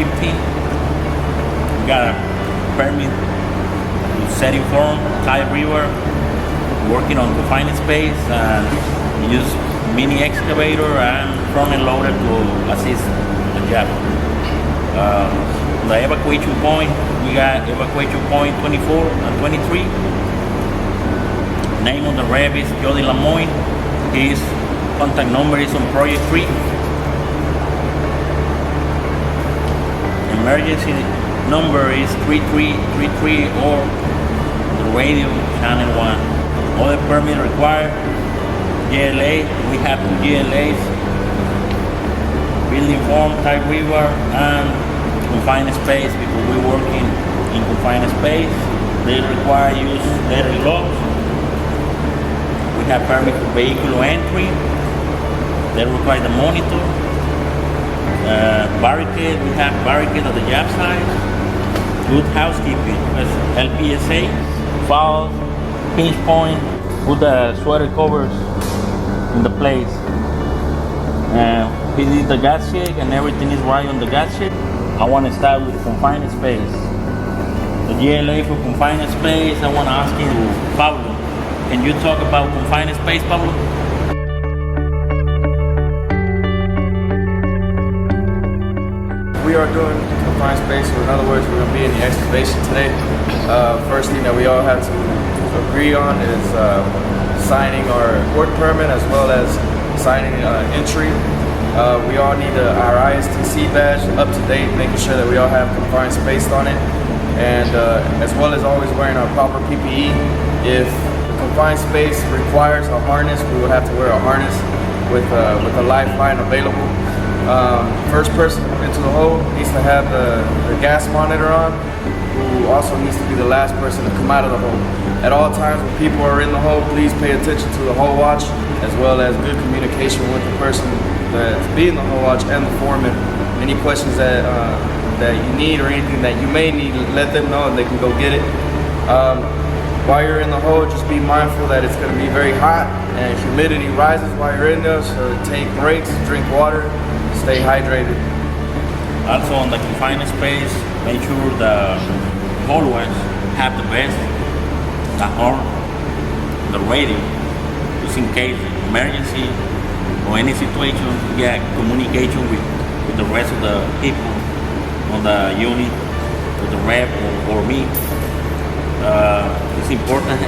15. We got a permit to set in form, Thai River, working on confined space, and use mini excavator and front end loader to assist the job. The evacuation point, we got evacuation point 24 and 23. Name of the rep is Jody Lamoine. His contact number is on Project 3. Emergency number is 3333 or the radio channel 1. Other permit required, GLA, we have 2 GLAs, building form, Thai River, and confined space, because we're working in confined space. They require use leather gloves. We have permit for vehicle entry. They require the monitor. Barricade, we have barricade at the job site. Good housekeeping, LPSA, files, pinch point, put the sweater covers in the place. He did the gas check and everything is right on the gas check. I want to start with confined space. The GLA for confined space, I want to ask you, Pablo, can you talk about confined space, Pablo? We are doing confined space, so in other words, we're going to be in the excavation today. First thing that we all have to agree on is signing our work permit as well as signing entry. We all need our ISTC badge up to date, making sure that we all have confined space on it, and as well as always wearing our proper PPE. If the confined space requires a harness, we will have to wear a harness with a lifeline available. First person into the hole needs to have the gas monitor on, who also needs to be the last person to come out of the hole. At all times when people are in the hole, please pay attention to the hole watch, as well as good communication with the person that's being the hole watch and the foreman. Any questions that you need or anything that you may need, let them know and they can go get it. While you're in the hole, just be mindful that it's going to be very hot and humidity rises while you're in there, so take breaks, drink water, stay hydrated. Also on the confined space, make sure the followers have the vest, the horn, the radio, just in case emergency or any situation, get communication with the rest of the people on the unit, with the rep or me. It's important.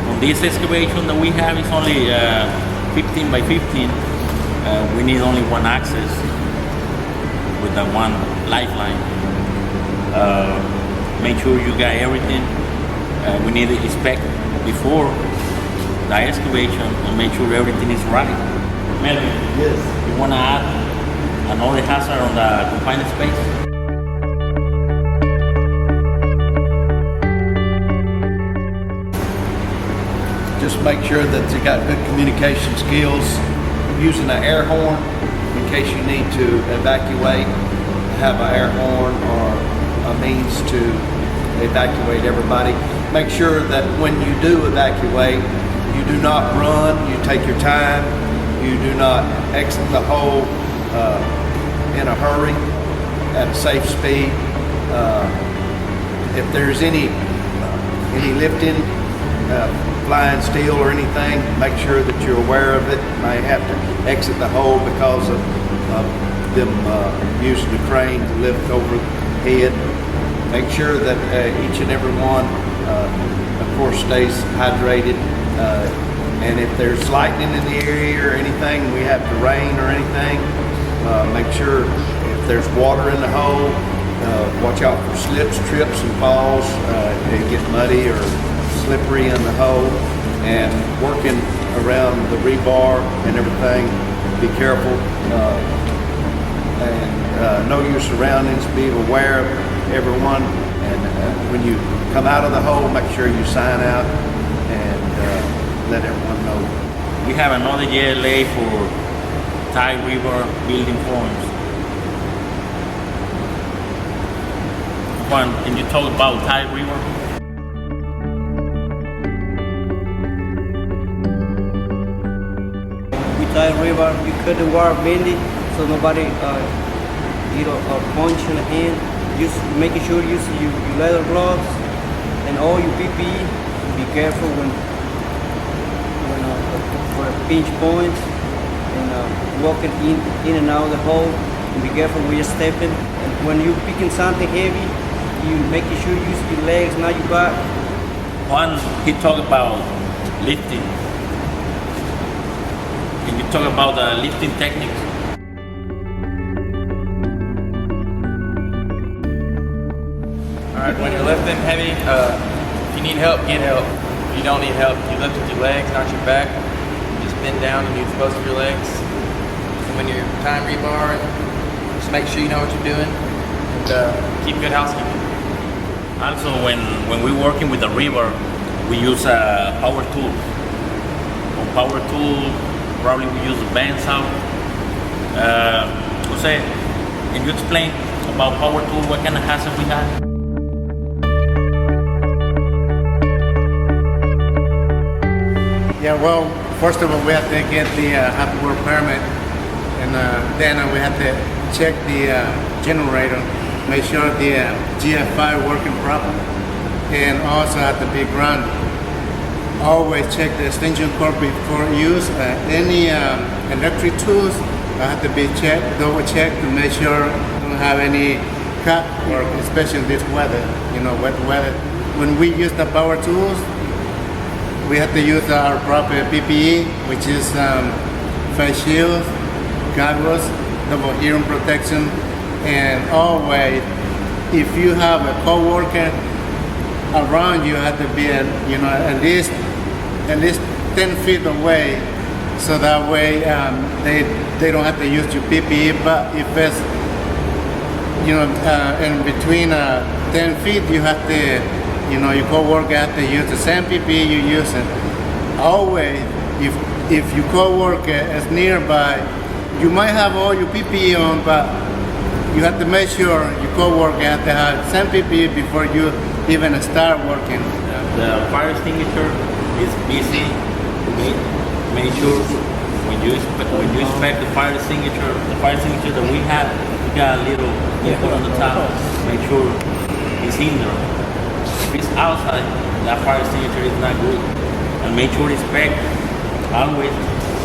On this excavation that we have, it's only 15 by 15. We need only one access with the one lifeline. Make sure you got everything. We need to inspect before the excavation and make sure everything is right. Melvin, yes. You want to add another hazard on the confined space? Just make sure that you got good communication skills, using an air horn in case you need to evacuate, have an air horn or a means to evacuate everybody. Make sure that when you do evacuate, you do not run, you take your time, you do not exit the hole in a hurry, at a safe speed. If there's any lifting, flying steel or anything, make sure that you're aware of it. You may have to exit the hole because of them using the crane to lift overhead. Make sure that each and every one, of course, stays hydrated. And if there's lightning in the area or anything, we have to rain or anything, make sure if there's water in the hole, watch out for slips, trips, and falls. They get muddy or slippery in the hole, and working around the rebar and everything, be careful and know your surroundings, be aware of everyone, and when you come out of the hole, make sure you sign out and let everyone know. We have another GLA for Thai River building forms. Juan, can you talk about Thai River? Thai River, you cut the wire mainly so nobody get a punch in the hand. Just making sure you use your leather gloves and all your PPE. Be careful when for pinch points and walking in and out of the hole. And be careful when you're stepping. And when you're picking something heavy, you making sure you use your legs, not your back. One, he talked about lifting. Can you talk about the lifting techniques? Alright, when you're lifting heavy, if you need help, get help. If you don't need help, you lift with your legs, not your back. You just bend down and you expose your legs. And when you're tying rebar, just make sure you know what you're doing and keep good housekeeping. Also, when we're working with the river, we use power tools. On power tool, probably we use a bandsaw. Jose, can you explain about power tool? What kind of hazard we have? Yeah, well, first of all, we have to get the happy work permit, and then we have to check the generator, make sure the GFI working properly, and also have to be grounded. Always check the extension cord before use. Any electric tools have to be checked, double checked to make sure don't have any cut work, especially in this weather, wet weather. When we use the power tools, we have to use our proper PPE, which is face shields, goggles, double hearing protection, and always, if you have a coworker around, you have to be at least 10 feet away, so that way they don't have to use your PPE. But if it's in between 10 feet, you have to. Your coworker has to use the same PPE you use it. Always, if your coworker is nearby, you might have all your PPE on, but you have to make sure your coworker has to have the same PPE before you even start working. The fire extinguisher is busy. Make sure when you inspect the fire extinguisher that we have, we got a little put on the top. Make sure it's in there. If it's outside, that fire extinguisher is not good. And make sure inspect always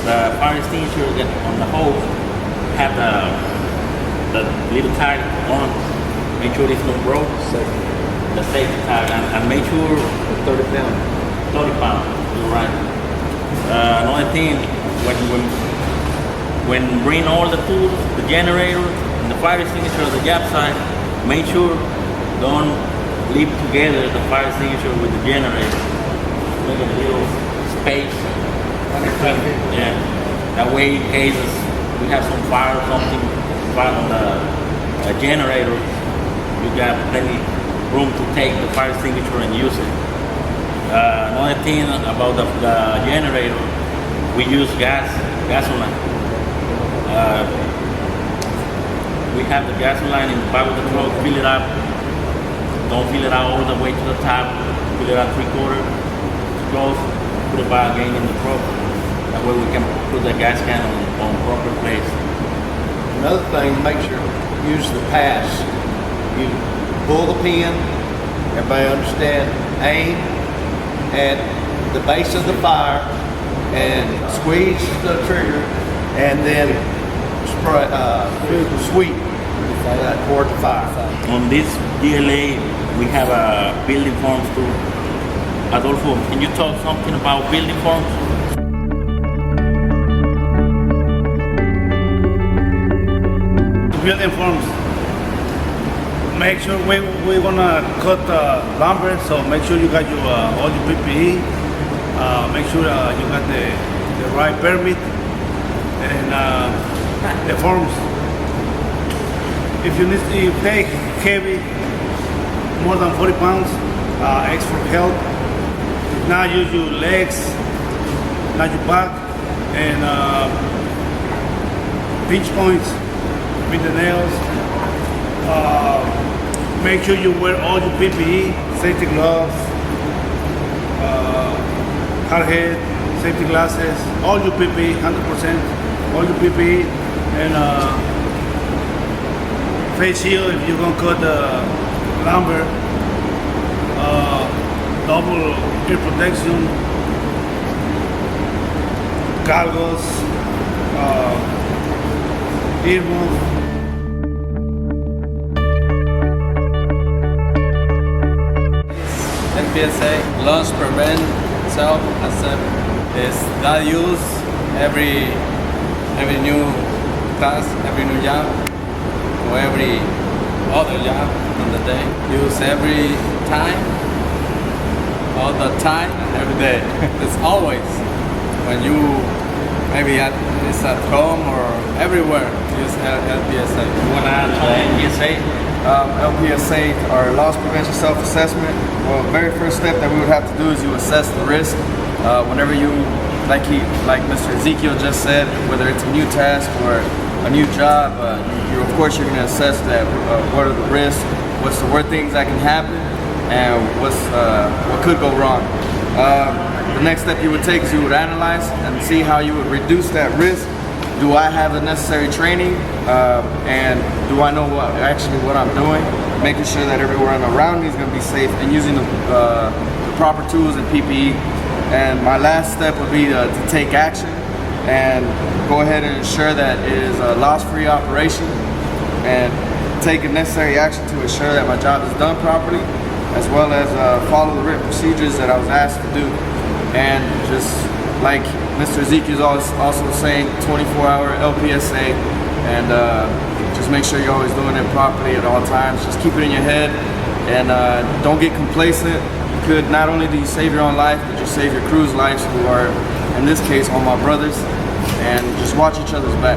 the fire extinguisher that on the hose have the little tag on. Make sure it's not broke. The safety tag, and make sure 30 pounds. 30 pounds. You're right. Another thing, when bring all the tools, the generator, and the fire extinguisher at the job site, make sure don't leave together the fire extinguisher with the generator. Make a little space. Yeah. That way, in case we have some fire or something, fire on the generator, you got plenty room to take the fire extinguisher and use it. Another thing about the generator, we use gasoline. We have the gasoline in the back of the truck, fill it up. Don't fill it out all the way to the top. Fill it out 3/4, close, put it back again in the truck. That way we can put the gas can on proper place. Another thing, make sure you use the pass. You pull the pin, everybody understand, aim at the base of the fire and squeeze the trigger and then sweep toward the fire. On this DLA, we have building forms too. Adolfo, can you talk something about building forms? Building forms. Make sure we're gonna cut lumber, so make sure you got your all your PPE. Make sure you got the right permit and the forms. If they heavy, more than 40 pounds, ask for help. If not, use your legs, not your back, and pinch points with the nails. Make sure you wear all your PPE, safety gloves, hard hat, safety glasses, all your PPE, 100%, all your PPE, and face shield if you're gonna cut the lumber, double ear protection, goggles, earmuffs. NPSA launch prevent self accept is that use every new task, every new job, or every other job on the day. Use every time, all the time, every day. It's always when you maybe it's at home or everywhere. Use LPSA. You wanna add to the NPSA? LPSA, our loss prevention self-assessment. Well, the very first step that we would have to do is you assess the risk. Whenever you, like Mr. Ezekiel just said, whether it's a new task or a new job, of course you're going to assess that. What are the risks? What's the worst things that can happen? And what could go wrong? The next step you would take is you would analyze and see how you would reduce that risk. Do I have the necessary training, and do I know what I'm doing? Making sure that everyone around me is going to be safe and using the proper tools and PPE. And my last step would be to take action and go ahead and ensure that it is a loss-free operation and take the necessary action to ensure that my job is done properly, as well as follow the written procedures that I was asked to do. And just like Mr. Ezekiel is also saying, 24-hour LPSA, and just make sure you're always doing it properly at all times. Just keep it in your head, and don't get complacent. Not only do you save your own life, but you save your crew's lives, who are, in this case, all my brothers, and just watch each other's back.